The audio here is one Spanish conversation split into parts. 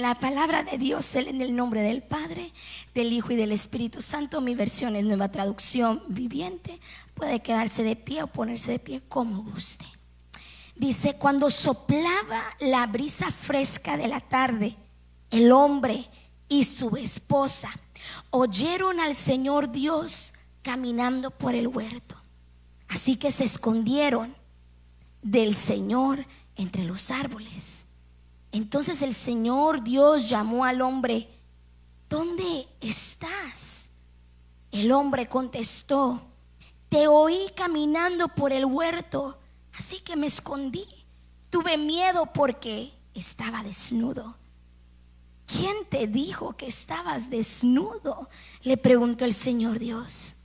la palabra de Dios se lee en el nombre del Padre, del Hijo y del Espíritu Santo. Mi versión es Nueva Traducción Viviente. Puede quedarse de pie o ponerse de pie como guste. Dice: cuando soplaba la brisa fresca de la tarde, el hombre y su esposa oyeron al Señor Dios caminando por el huerto. Así que se escondieron del Señor entre los árboles. Entonces el Señor Dios llamó al hombre: ¿dónde estás? El hombre contestó: te oí caminando por el huerto, así que me escondí. Tuve miedo porque estaba desnudo. ¿Quién te dijo que estabas desnudo?, le preguntó el Señor Dios.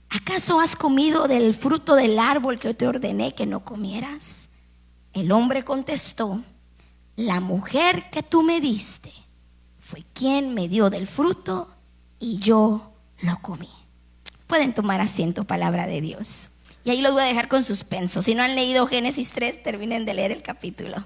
¿Acaso has comido del fruto del árbol que te ordené que no comieras? El hombre contestó: la mujer que tú me diste fue quien me dio del fruto y yo lo comí. Pueden tomar asiento, palabra de Dios. Y ahí los voy a dejar con suspenso. Si no han leído Génesis 3, terminen de leer el capítulo.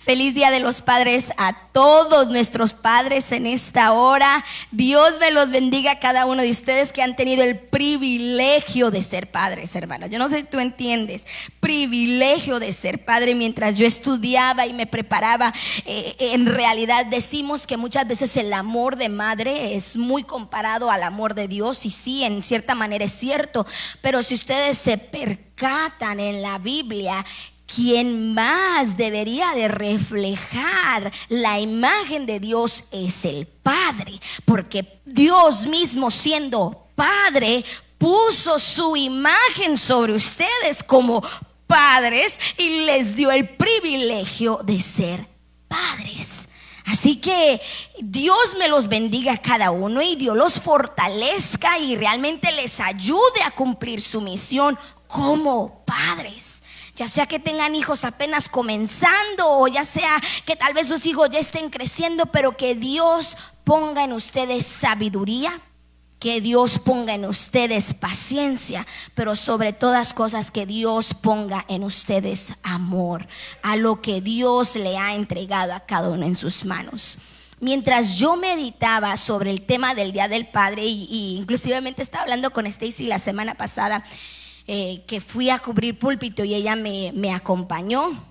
Feliz Día de los Padres a todos nuestros padres en esta hora. Dios me los bendiga a cada uno de ustedes que han tenido el privilegio de ser padres, hermanas. Yo no sé si tú entiendes, privilegio de ser padre. Mientras yo estudiaba y me preparaba, en realidad decimos que muchas veces el amor de madre es muy comparado al amor de Dios, y sí, en cierta manera es cierto. Pero si ustedes se percatan en la Biblia, quien más debería de reflejar la imagen de Dios es el Padre, porque Dios mismo, siendo Padre, puso su imagen sobre ustedes como padres y les dio el privilegio de ser padres. Así que Dios me los bendiga a cada uno y Dios los fortalezca y realmente les ayude a cumplir su misión como padres. Ya sea que tengan hijos apenas comenzando, o ya sea que tal vez sus hijos ya estén creciendo, pero que Dios ponga en ustedes sabiduría, que Dios ponga en ustedes paciencia, pero sobre todas cosas que Dios ponga en ustedes amor a lo que Dios le ha entregado a cada uno en sus manos. Mientras yo meditaba sobre el tema del Día del Padre, y inclusivamente estaba hablando con Stacy la semana pasada, que fui a cubrir púlpito y ella me acompañó,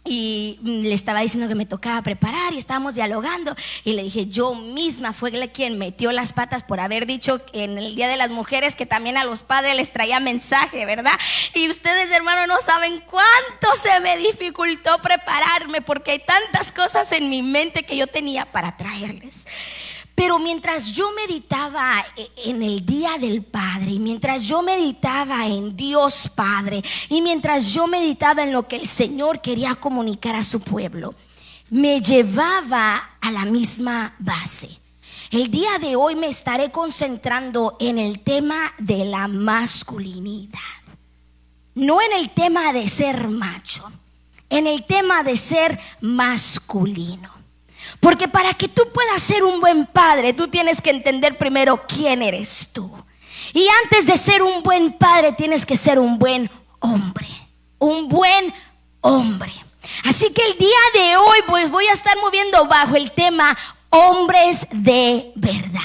y le estaba diciendo que me tocaba preparar y estábamos dialogando, y le dije: yo misma fue quien metió las patas por haber dicho en el Día de las Mujeres que también a los padres les traía mensaje, ¿verdad? Y ustedes, hermanos, no saben cuánto se me dificultó prepararme, porque hay tantas cosas en mi mente que yo tenía para traerles. Pero mientras yo meditaba en el Día del Padre, y mientras yo meditaba en Dios Padre, y mientras yo meditaba en lo que el Señor quería comunicar a su pueblo, me llevaba a la misma base. El día de hoy me estaré concentrando en el tema de la masculinidad, no en el tema de ser macho, en el tema de ser masculino. Porque para que tú puedas ser un buen padre, tú tienes que entender primero quién eres tú. Y antes de ser un buen padre, tienes que ser un buen hombre. Un buen hombre. Así que el día de hoy, pues, voy a estar moviendo bajo el tema hombres de verdad.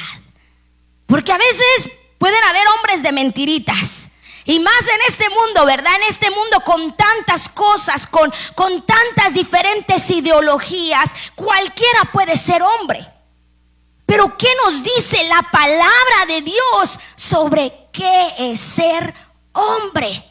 Porque a veces pueden haber hombres de mentiritas. Y más en este mundo, ¿verdad? En este mundo con tantas cosas, con tantas diferentes ideologías, cualquiera puede ser hombre. Pero ¿qué nos dice la palabra de Dios sobre qué es ser hombre?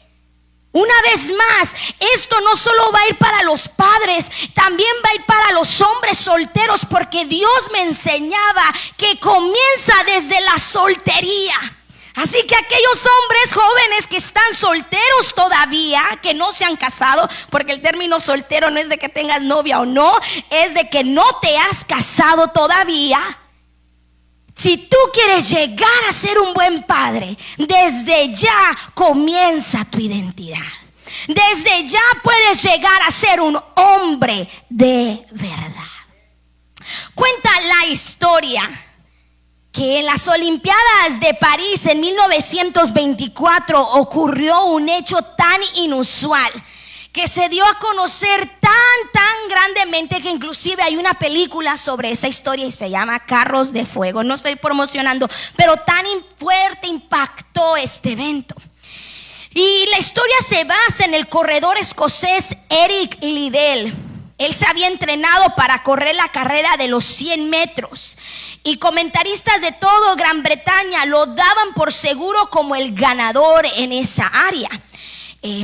Una vez más, esto no solo va a ir para los padres, también va a ir para los hombres solteros, porque Dios me enseñaba que comienza desde la soltería. Así que aquellos hombres jóvenes que están solteros todavía, que no se han casado, porque el término soltero no es de que tengas novia o no, es de que no te has casado todavía. Si tú quieres llegar a ser un buen padre, desde ya comienza tu identidad. Desde ya puedes llegar a ser un hombre de verdad. Cuenta la historia que en las Olimpiadas de París en 1924 ocurrió un hecho tan inusual que se dio a conocer tan grandemente que inclusive hay una película sobre esa historia y se llama Carros de Fuego. No estoy promocionando, pero tan fuerte impactó este evento. Y la historia se basa en el corredor escocés Eric Liddell. Él se había entrenado para correr la carrera de los 100 metros y comentaristas de todo Gran Bretaña lo daban por seguro como el ganador en esa área.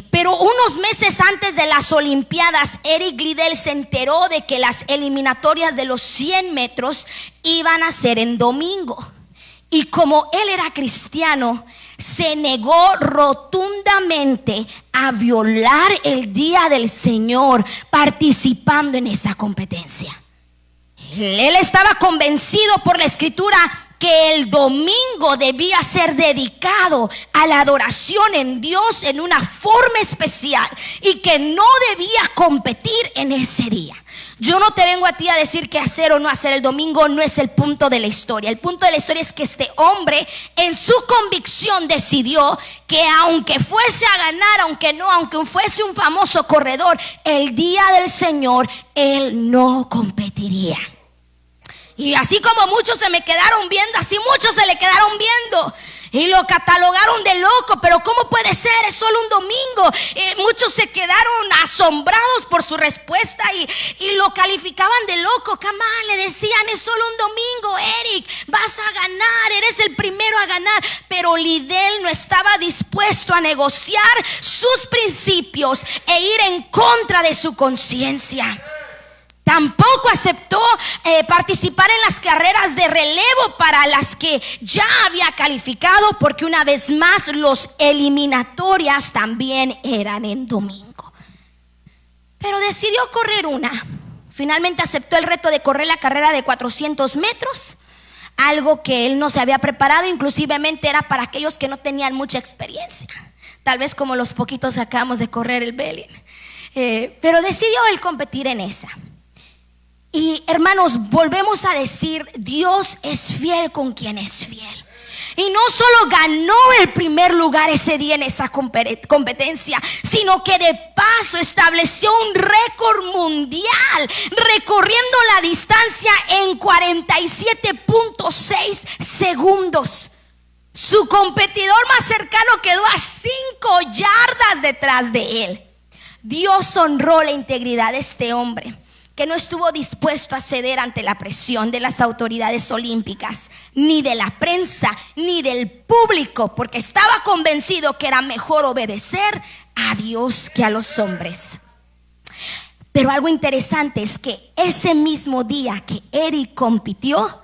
Pero unos meses antes de las Olimpiadas, Eric Liddell se enteró de que las eliminatorias de los 100 metros iban a ser en domingo. Y como él era cristiano, se negó rotundamente a violar el día del Señor participando en esa competencia. Él estaba convencido por la Escritura que el domingo debía ser dedicado a la adoración en Dios en una forma especial y que no debía competir en ese día. Yo no te vengo a ti a decir qué hacer o no hacer el domingo, no es el punto de la historia. El punto de la historia es que este hombre en su convicción decidió que aunque fuese a ganar, aunque fuese un famoso corredor, el día del Señor él no competiría. Y así como muchos se me quedaron viendo, así muchos se le quedaron viendo y lo catalogaron de loco. Pero ¿cómo puede ser? Es solo un domingo. Muchos se quedaron asombrados por su respuesta y lo calificaban de loco. Le decían, es solo un domingo, Eric, vas a ganar, eres el primero a ganar. Pero Liddell no estaba dispuesto a negociar sus principios e ir en contra de su conciencia. Tampoco aceptó participar en las carreras de relevo para las que ya había calificado, porque una vez más los eliminatorias también eran en domingo. Pero decidió correr una. Finalmente aceptó el reto de correr la carrera de 400 metros, algo que él no se había preparado, inclusivemente era para aquellos que no tenían mucha experiencia, tal vez como los poquitos que acabamos de correr el Belén. Pero decidió él competir en esa. Y hermanos, volvemos a decir, Dios es fiel con quien es fiel. Y no solo ganó el primer lugar ese día en esa competencia, sino que de paso estableció un récord mundial, recorriendo la distancia en 47.6 segundos. Su competidor más cercano quedó a 5 yardas detrás de él. Dios honró la integridad de este hombre, que no estuvo dispuesto a ceder ante la presión de las autoridades olímpicas, ni de la prensa, ni del público, porque estaba convencido que era mejor obedecer a Dios que a los hombres. Pero algo interesante es que ese mismo día que Eric compitió,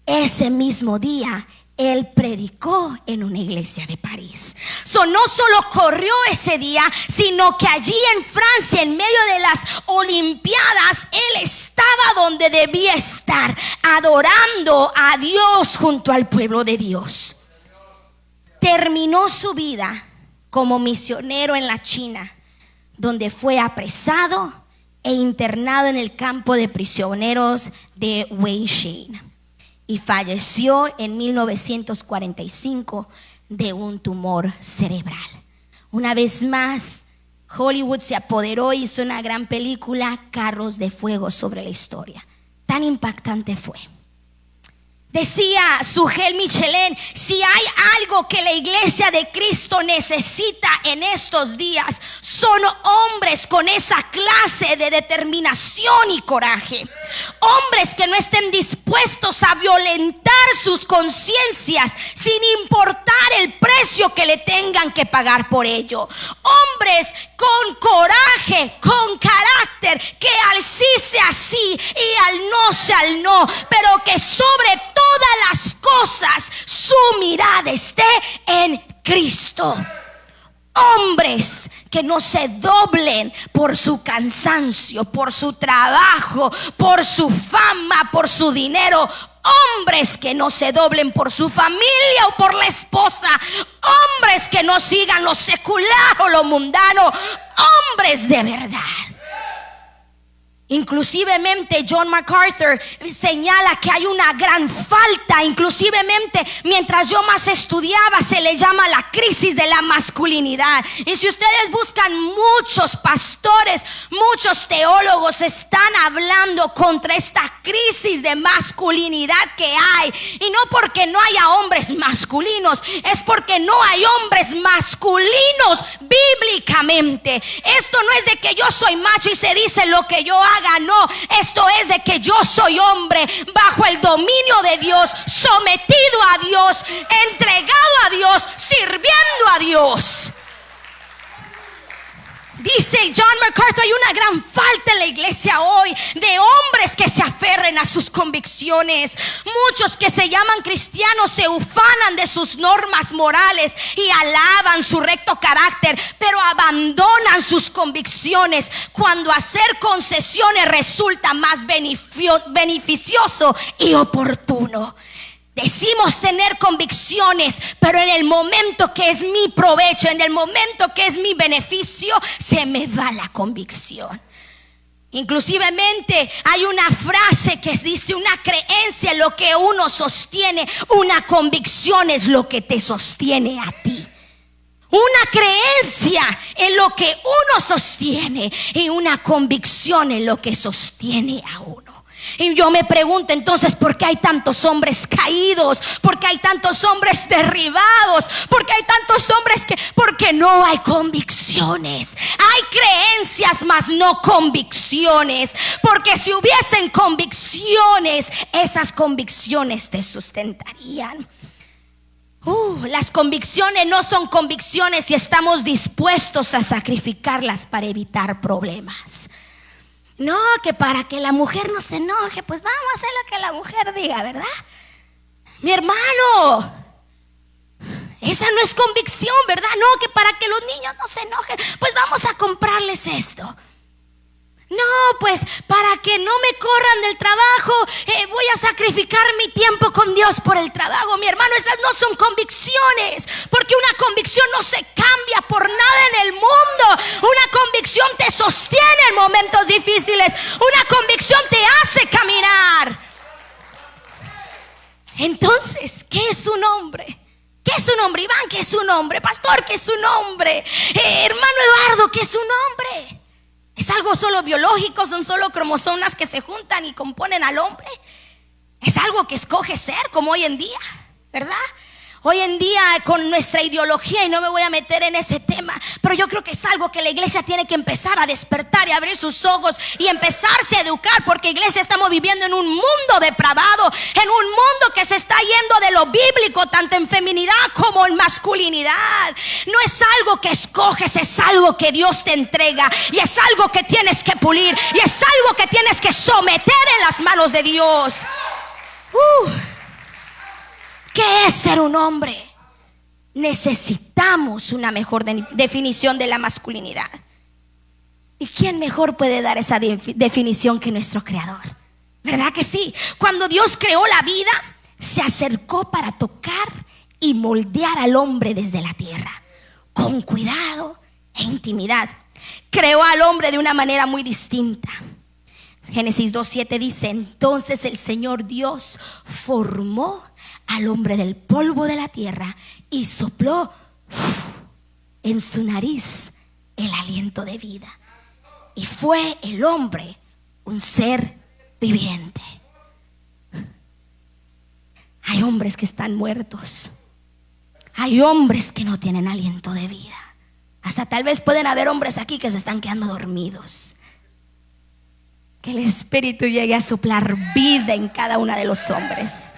ese mismo día él predicó en una iglesia de París. No solo corrió ese día, sino que allí en Francia, en medio de las Olimpiadas, él estaba donde debía estar, adorando a Dios junto al pueblo de Dios. Terminó su vida como misionero en la China, donde fue apresado e internado en el campo de prisioneros de Weixin. Y falleció en 1945 de un tumor cerebral. Una vez más, Hollywood se apoderó y hizo una gran película, Carros de Fuego, sobre la historia. Tan impactante fue. Decía Sujel Michelin, si hay algo que la iglesia de Cristo necesita en estos días, son hombres con esa clase de determinación y coraje. Hombres que no estén dispuestos a violentar sus conciencias sin importar el precio que le tengan que pagar por ello. Hombres con coraje, con carácter, que al sí sea sí y al no sea al no, pero que sobre todas las cosas su mirada esté en Cristo. Hombres que no se doblen por su cansancio, por su trabajo, por su fama, por su dinero. Hombres que no se doblen por su familia o por la esposa. Hombres que no sigan lo secular o lo mundano. Hombres de verdad. Inclusivemente John MacArthur señala que hay una gran falta. Inclusivemente mientras yo más estudiaba, se le llama la crisis de la masculinidad. Y si ustedes buscan, muchos pastores, muchos teólogos están hablando contra esta crisis de masculinidad que hay. Y no porque no haya hombres masculinos, es porque no hay hombres masculinos bíblicamente. Esto no es de que yo soy macho y se dice lo que yo haga. No, esto es de que yo soy hombre bajo el dominio de Dios, sometido a Dios, entregado a Dios, sirviendo a Dios. Dice John MacArthur, hay una gran falta en la iglesia hoy de hombres que se aferren a sus convicciones. Muchos que se llaman cristianos se ufanan de sus normas morales y alaban su recto carácter, pero abandonan sus convicciones cuando hacer concesiones resulta más beneficioso y oportuno. Decimos tener convicciones, pero en el momento que es mi provecho, en el momento que es mi beneficio, se me va la convicción. Inclusivemente hay una frase que dice: una creencia es lo que uno sostiene, una convicción es lo que te sostiene a ti. Una creencia es lo que uno sostiene y una convicción es lo que sostiene a uno. Y yo me pregunto entonces, ¿por qué hay tantos hombres caídos? ¿Por qué hay tantos hombres derribados? ¿Por qué hay tantos hombres porque no hay convicciones? Hay creencias, mas no convicciones. Porque si hubiesen convicciones, esas convicciones te sustentarían. Las convicciones no son convicciones si estamos dispuestos a sacrificarlas para evitar problemas. No, que para que la mujer no se enoje, pues vamos a hacer lo que la mujer diga, ¿verdad? Mi hermano, esa no es convicción, ¿verdad? No, que para que los niños no se enojen, pues vamos a comprarles esto. No, pues para que no me corran del trabajo, voy a sacrificar mi tiempo con Dios por el trabajo. Mi hermano, esas no son convicciones, porque una convicción no se cambia por nada en el mundo. Una convicción te sostiene en momentos difíciles. Una convicción te hace caminar. Entonces, ¿qué es un hombre? ¿Qué es un hombre? Iván, ¿qué es un hombre? Pastor, ¿qué es un hombre? Hermano Eduardo, ¿qué es un hombre? ¿Es algo solo biológico? ¿Son solo cromosomas que se juntan y componen al hombre? ¿Es algo que escoge ser como hoy en día? ¿Verdad? Hoy en día con nuestra ideología, y no me voy a meter en ese tema, pero yo creo que es algo que la iglesia tiene que empezar a despertar y abrir sus ojos y empezarse a educar, porque iglesia, estamos viviendo en un mundo depravado, en un mundo que se está yendo de lo bíblico, tanto en feminidad como en masculinidad. No es algo que escoges, es algo que Dios te entrega, y es algo que tienes que pulir, y es algo que tienes que someter en las manos de Dios. ¿Qué es ser un hombre? Necesitamos una mejor definición de la masculinidad. ¿Y quién mejor puede dar esa definición que nuestro Creador? ¿Verdad que sí? Cuando Dios creó la vida, se acercó para tocar y moldear al hombre desde la tierra, con cuidado e intimidad. Creó al hombre de una manera muy distinta. Génesis 2:7 dice: entonces el Señor Dios formó al hombre del polvo de la tierra y sopló en su nariz el aliento de vida, y fue el hombre un ser viviente. Hay hombres que están muertos. Hay hombres que no tienen aliento de vida. Hasta tal vez pueden haber hombres aquí que se están quedando dormidos. Que el Espíritu llegue a soplar vida en cada uno de los hombres.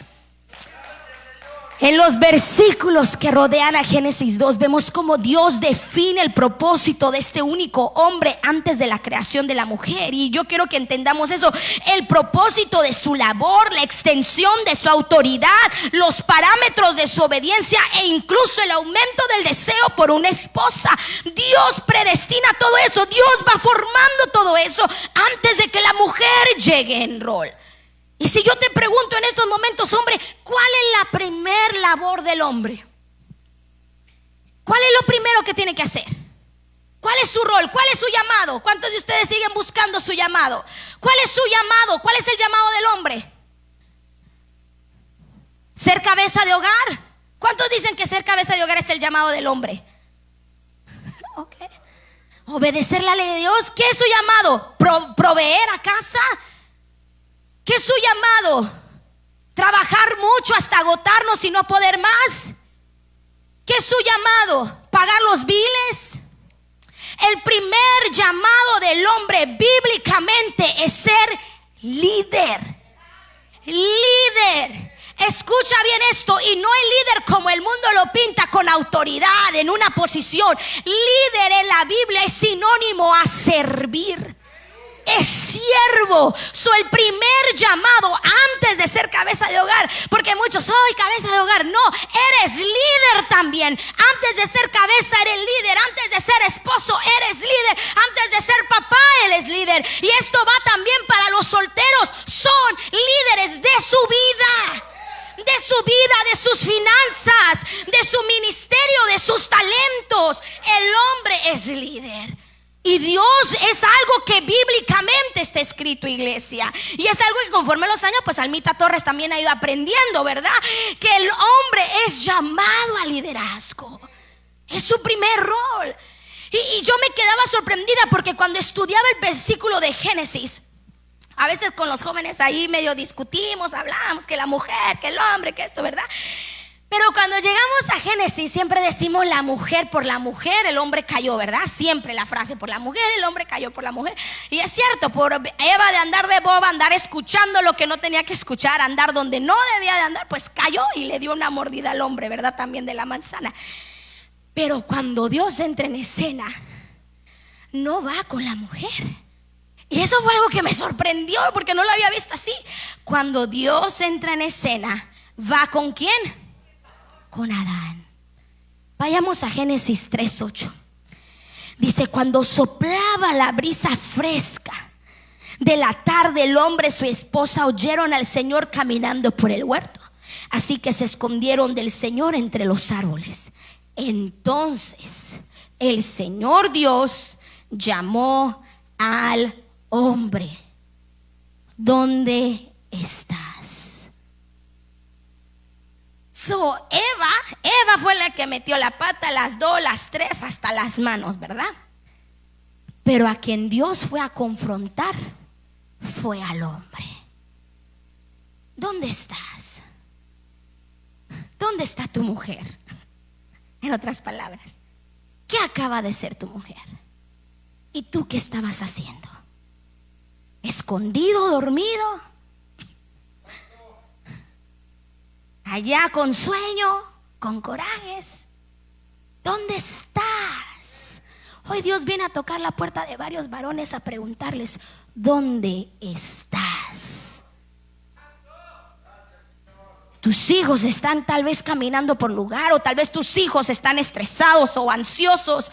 En los versículos que rodean a Génesis 2 vemos cómo Dios define el propósito de este único hombre antes de la creación de la mujer. Y yo quiero que entendamos eso: el propósito de su labor, la extensión de su autoridad, los parámetros de su obediencia e incluso el aumento del deseo por una esposa. Dios predestina todo eso. Dios va formando todo eso antes de que la mujer llegue en rol. Y si yo te pregunto en estos momentos, hombre, ¿cuál es la primer labor del hombre? ¿Cuál es lo primero que tiene que hacer? ¿Cuál es su rol? ¿Cuál es su llamado? ¿Cuántos de ustedes siguen buscando su llamado? ¿Cuál es su llamado? ¿Cuál es el llamado del hombre? ¿Ser cabeza de hogar? ¿Cuántos dicen que ser cabeza de hogar es el llamado del hombre? Okay. Obedecer la ley de Dios. ¿Qué es su llamado? ¿Proveer a casa? ¿Qué es su llamado? ¿Trabajar mucho hasta agotarnos y no poder más? ¿Qué es su llamado? ¿Pagar los biles? El primer llamado del hombre bíblicamente es ser líder. Líder. Escucha bien esto, y no el líder como el mundo lo pinta, con autoridad, en una posición. Líder en la Biblia es sinónimo a servir. Es siervo. El primer llamado antes de ser cabeza de hogar, porque muchos, soy cabeza de hogar. No, eres líder también. Antes de ser cabeza eres líder. Antes de ser esposo eres líder. Antes de ser papá eres líder. Y esto va también para los solteros. Son líderes de su vida. De su vida, de sus finanzas, de su ministerio, de sus talentos. El hombre es líder. Y Dios es algo que bíblicamente está escrito, iglesia. Y es algo que conforme los años, pues Almita Torres también ha ido aprendiendo, ¿verdad? Que el hombre es llamado al liderazgo. Es su primer rol. Y yo me quedaba sorprendida porque cuando estudiaba el versículo de Génesis, a veces con los jóvenes ahí medio discutimos, hablamos que la mujer, que el hombre, que esto, ¿verdad? Pero cuando llegamos a Génesis siempre decimos la mujer por la mujer, el hombre cayó, ¿verdad? Siempre la frase por la mujer, el hombre cayó por la mujer. Y es cierto, por Eva de andar de boba, andar escuchando lo que no tenía que escuchar, andar donde no debía de andar, pues cayó y le dio una mordida al hombre, ¿verdad? También de la manzana. Pero cuando Dios entra en escena, no va con la mujer. Y eso fue algo que me sorprendió porque no lo había visto así. Cuando Dios entra en escena, ¿va con quién? Con Adán. Vayamos a Génesis 3:8. Dice: cuando soplaba la brisa fresca de la tarde, el hombre y su esposa oyeron al Señor caminando por el huerto. Así que se escondieron del Señor entre los árboles. Entonces el Señor Dios llamó al hombre: ¿dónde estás? Eva fue la que metió la pata, las dos, las tres, hasta las manos, ¿verdad? Pero a quien Dios fue a confrontar fue al hombre. ¿Dónde estás? ¿Dónde está tu mujer? En otras palabras, ¿qué acaba de ser tu mujer? ¿Y tú qué estabas haciendo? ¿Escondido, dormido? Allá con sueño, con corajes. ¿Dónde estás? Hoy Dios viene a tocar la puerta de varios varones a preguntarles: ¿dónde estás? Tus hijos están tal vez caminando por lugar, o tal vez tus hijos están estresados o ansiosos,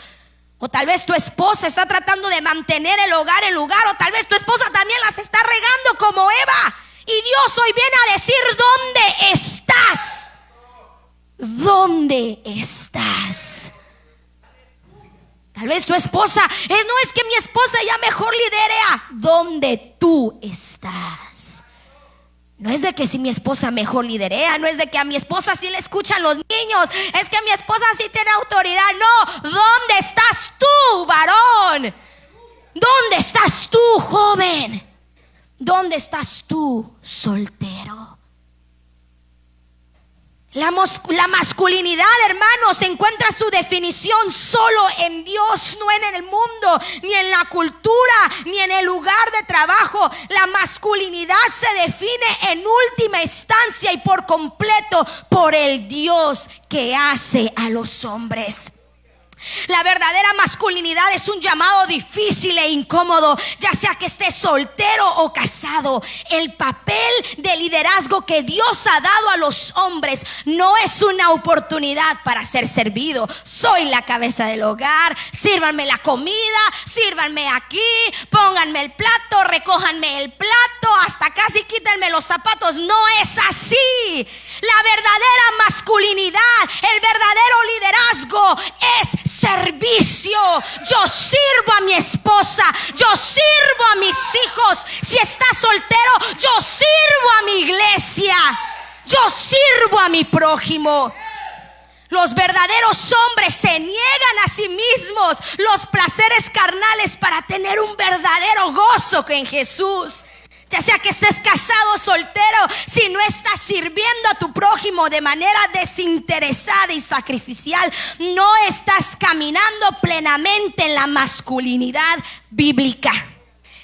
o tal vez tu esposa está tratando de mantener el hogar en lugar, o tal vez tu esposa también las está regando como Eva. Y Dios hoy viene a decir: ¿dónde estás? ¿Dónde estás? Tal vez tu esposa no es que mi esposa ya mejor lidere. ¿Dónde tú estás? No es de que si mi esposa mejor liderea, no es de que a mi esposa sí le escuchan los niños, es que mi esposa sí tiene autoridad. No, ¿dónde estás tú, varón? ¿Dónde estás tú, joven? ¿Dónde estás tú, soltero? La masculinidad, hermanos, encuentra su definición solo en Dios, no en el mundo, ni en la cultura, ni en el lugar de trabajo. La masculinidad se define en última instancia y por completo por el Dios que hace a los hombres. La verdadera masculinidad es un llamado difícil e incómodo, ya sea que estés soltero o casado. El papel de liderazgo que Dios ha dado a los hombres no es una oportunidad para ser servido. Soy la cabeza del hogar, sírvanme la comida, sírvanme aquí, pónganme el plato, recójanme el plato, hasta casi quítenme los zapatos. No es así. La verdadera masculinidad, el verdadero liderazgo es servicio. Yo sirvo a mi esposa, yo sirvo a mis hijos. Si estás soltero, yo sirvo a mi iglesia, yo sirvo a mi prójimo. Los verdaderos hombres se niegan a sí mismos los placeres carnales para tener un verdadero gozo en Jesús. Ya sea que estés casado o soltero, si no estás sirviendo a tu prójimo de manera desinteresada y sacrificial, no estás caminando plenamente en la masculinidad bíblica.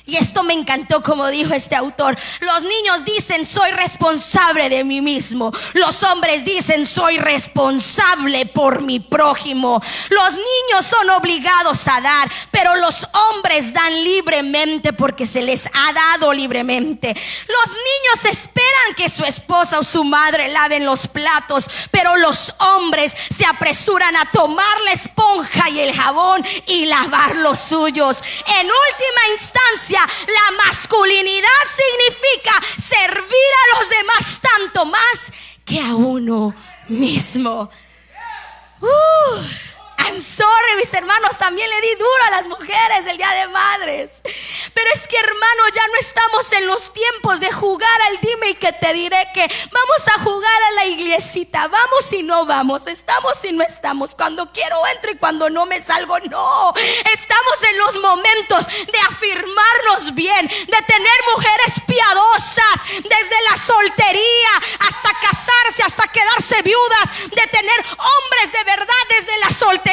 Y esto me encantó como dijo este autor. Los niños dicen: soy responsable de mí mismo. Los hombres dicen: soy responsable por mi prójimo. Los niños son obligados a dar, pero los hombres dan libremente porque se les ha dado libremente. Los niños esperan que su esposa o su madre laven los platos, pero los hombres se apresuran a tomar la esponja y el jabón y lavar los suyos. En última instancia, la masculinidad significa servir a los demás tanto más que a uno mismo. I'm sorry, mis hermanos, también le di duro a las mujeres el día de madres. Pero es que, hermano, ya no estamos en los tiempos de jugar al dime y que te diré que vamos a jugar a la iglesita. Vamos y no vamos, estamos y no estamos. Cuando quiero entro y cuando no me salgo, no. Estamos en los momentos de afirmarnos bien, de tener mujeres piadosas, desde la soltería hasta casarse, hasta quedarse viudas, de tener hombres de verdad desde la soltería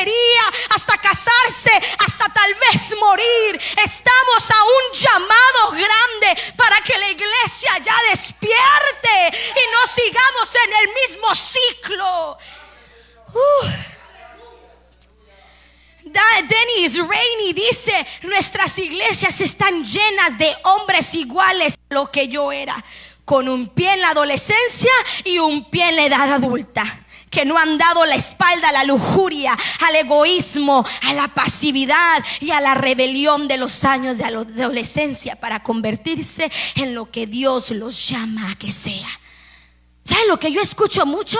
hasta casarse, hasta tal vez morir. Estamos a un llamado grande para que la iglesia ya despierte y no sigamos en el mismo ciclo. Dennis Rainey dice: nuestras iglesias están llenas de hombres iguales a lo que yo era, con un pie en la adolescencia y un pie en la edad adulta, que no han dado la espalda a la lujuria, al egoísmo, a la pasividad y a la rebelión de los años de adolescencia para convertirse en lo que Dios los llama a que sea. ¿Saben lo que yo escucho mucho?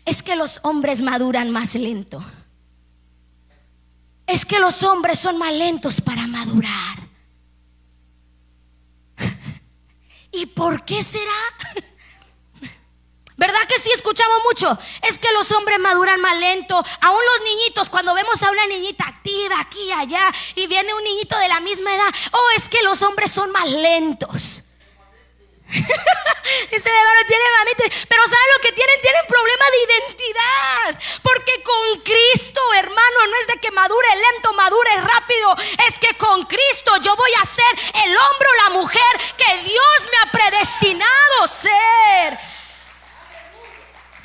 Es que los hombres maduran más lento. Es que los hombres son más lentos para madurar. ¿Y por qué será? ¿Verdad que sí escuchamos mucho? Es que los hombres maduran más lento. Aún los niñitos, cuando vemos a una niñita activa aquí y allá y viene un niñito de la misma edad: oh, es que los hombres son más lentos. Dice el hermano: tiene mamitis. Pero ¿saben lo que tienen? Tienen problema de identidad. Porque con Cristo, hermano, no es de que madure lento, madure rápido. Es que con Cristo yo voy a ser el hombre o la mujer que Dios me ha predestinado ser.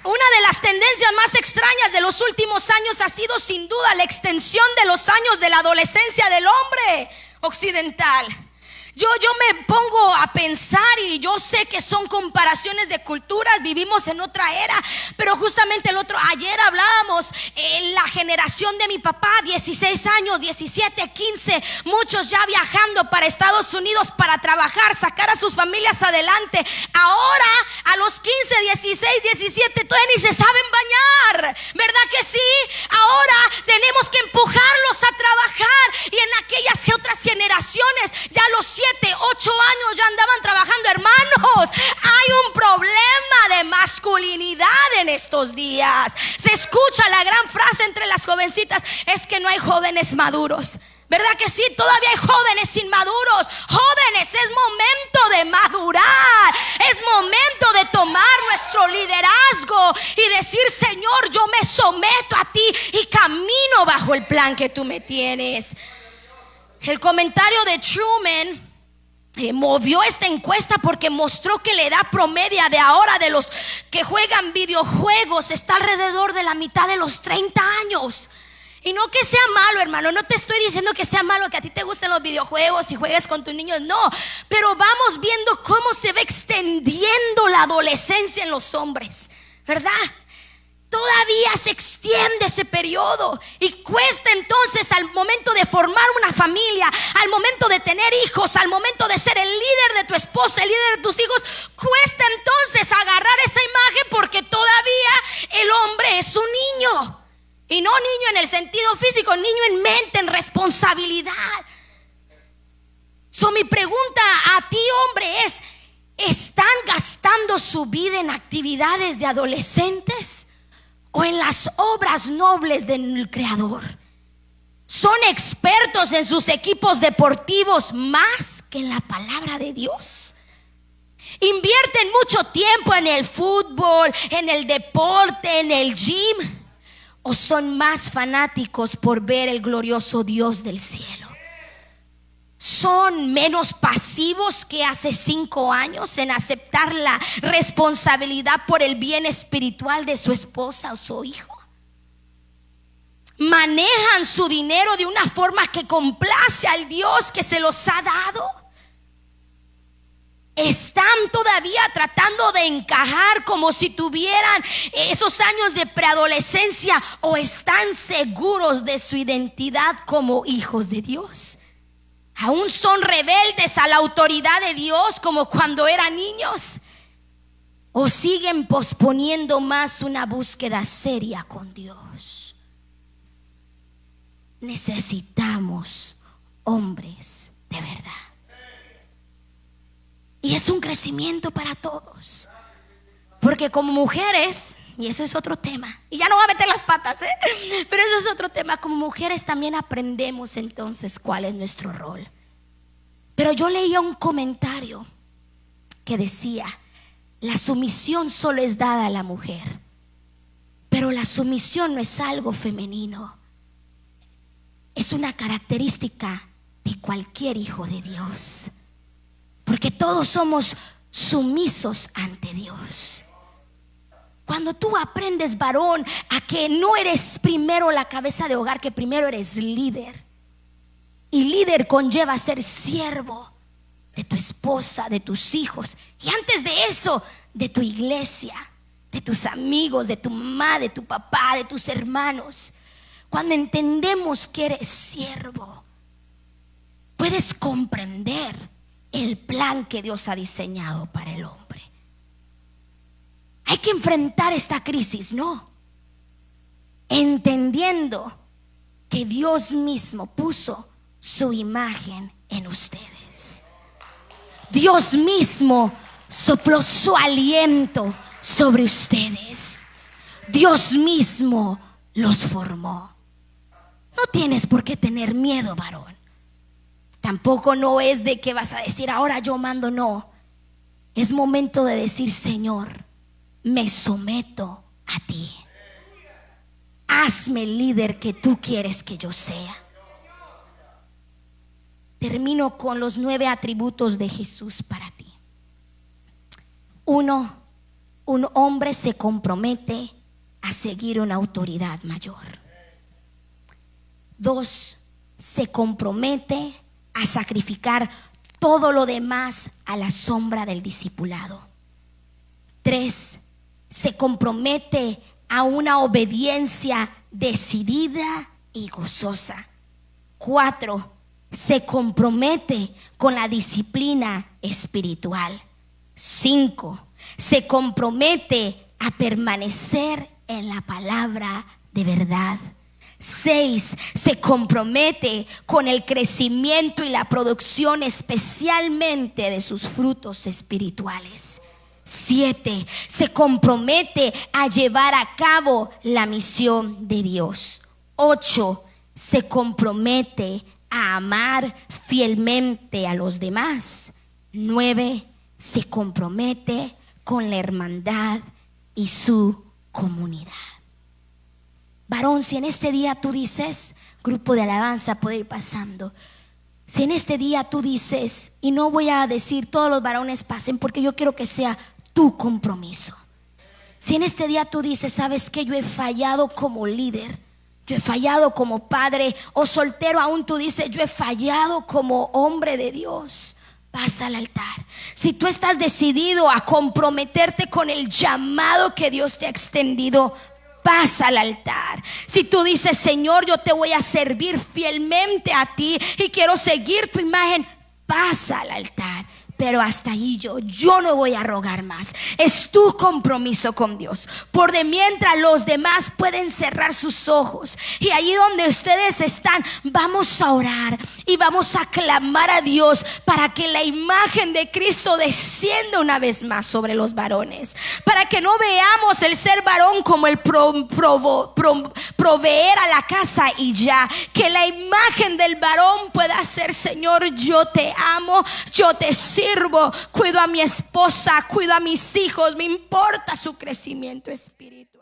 Una de las tendencias más extrañas de los últimos años ha sido sin duda la extensión de los años de la adolescencia del hombre occidental. Yo me pongo a pensar y yo sé que son comparaciones de culturas, vivimos en otra era, pero justamente ayer hablábamos en la generación de mi papá, 16 años, 17, 15, muchos ya viajando para Estados Unidos para trabajar, sacar a sus familias adelante. Ahora a los 15, 16, 17 todavía ni se saben bañar, ¿verdad que sí? Ahora tenemos que empujarlos a trabajar, y en aquellas otras generaciones ya a los 7, 8 años ya andaban trabajando. Hermanos, hay un problema de masculinidad en estos días. Se escucha la gran frase entre las jovencitas: es que no hay jóvenes maduros. ¿Verdad que sí? Todavía hay jóvenes inmaduros. Jóvenes, es momento de madurar. Es momento de tomar nuestro liderazgo y decir: Señor, yo me someto a ti y camino bajo el plan que tú me tienes. El comentario de Truman movió esta encuesta porque mostró que la edad promedia de ahora de los que juegan videojuegos está alrededor de la mitad de los 30 años. Y no que sea malo, hermano, no te estoy diciendo que sea malo que a ti te gusten los videojuegos y juegues con tus niños, no. Pero vamos viendo cómo se va extendiendo la adolescencia en los hombres, ¿verdad? Todavía se extiende ese periodo y cuesta entonces, al momento de formar una familia, al momento de tener hijos, al momento de ser el líder de tu esposa, el líder de tus hijos, cuesta entonces agarrar esa imagen porque todavía el hombre es un niño. Y no niño en el sentido físico, niño en mente, en responsabilidad. Mi pregunta a ti, hombre, es: ¿están gastando su vida en actividades de adolescentes o en las obras nobles del Creador? ¿Son expertos en sus equipos deportivos más que en la palabra de Dios? ¿Invierten mucho tiempo en el fútbol, en el deporte, en el gym? ¿O son más fanáticos por ver el glorioso Dios del cielo? ¿Son menos pasivos que hace 5 años en aceptar la responsabilidad por el bien espiritual de su esposa o su hijo? ¿Manejan su dinero de una forma que complace al Dios que se los ha dado? ¿Están todavía tratando de encajar como si tuvieran esos años de preadolescencia, o están seguros de su identidad como hijos de Dios? ¿Aún son rebeldes a la autoridad de Dios como cuando eran niños? ¿O siguen posponiendo más una búsqueda seria con Dios? Necesitamos hombres de verdad. Y es un crecimiento para todos. Porque como mujeres, y eso es otro tema, y ya no voy a meter las patas, pero eso es otro tema. Como mujeres también aprendemos entonces cuál es nuestro rol. Pero yo leía un comentario que decía: la sumisión solo es dada a la mujer, pero la sumisión no es algo femenino, es una característica de cualquier hijo de Dios. Porque todos somos sumisos ante Dios. Cuando tú aprendes, varón, a que no eres primero la cabeza de hogar, que primero eres líder. Y líder conlleva ser siervo de tu esposa, de tus hijos. Y antes de eso, de tu iglesia, de tus amigos, de tu mamá, de tu papá, de tus hermanos. Cuando entendemos que eres siervo, puedes comprender el plan que Dios ha diseñado para el hombre. Hay que enfrentar esta crisis, ¿no? Entendiendo que Dios mismo puso su imagen en ustedes. Dios mismo sopló su aliento sobre ustedes. Dios mismo los formó. No tienes por qué tener miedo, varón. Tampoco no es de que vas a decir: ahora yo mando. No, es momento de decir: Señor, me someto a ti. Hazme el líder que tú quieres que yo sea. Termino con los 9 atributos de Jesús para ti. 1, un hombre se compromete a seguir una autoridad mayor. 2, se compromete a sacrificar todo lo demás a la sombra del discipulado. 3, se compromete a una obediencia decidida y gozosa. 4, se compromete con la disciplina espiritual. 5, se compromete a permanecer en la palabra de verdad. 6, se compromete con el crecimiento y la producción, especialmente de sus frutos espirituales. 7, se compromete a llevar a cabo la misión de Dios. 8, se compromete a amar fielmente a los demás. 9, se compromete con la hermandad y su comunidad. Varón, si en este día tú dices, grupo de alabanza puede ir pasando, si en este día tú dices, y no voy a decir todos los varones pasen, porque yo quiero que sea tu compromiso. Si en este día tú dices: sabes que yo he fallado como líder, yo he fallado como padre, o soltero aún tú dices: yo he fallado como hombre de Dios, pasa al altar. Si tú estás decidido a comprometerte con el llamado que Dios te ha extendido, pasa al altar. Si tú dices: Señor, yo te voy a servir fielmente a ti y quiero seguir tu imagen, pasa al altar. pero hasta ahí yo no voy a rogar más. Es tu compromiso con Dios. Por de mientras los demás pueden cerrar sus ojos, y allí donde ustedes están, vamos a orar y vamos a clamar a Dios para que la imagen de Cristo descienda una vez más sobre los varones, para que no veamos el ser varón como el proveer a la casa y ya. Que la imagen del varón pueda ser: Señor, yo te amo, yo te sirvo, cuido a mi esposa, cuido a mis hijos, me importa su crecimiento espiritual.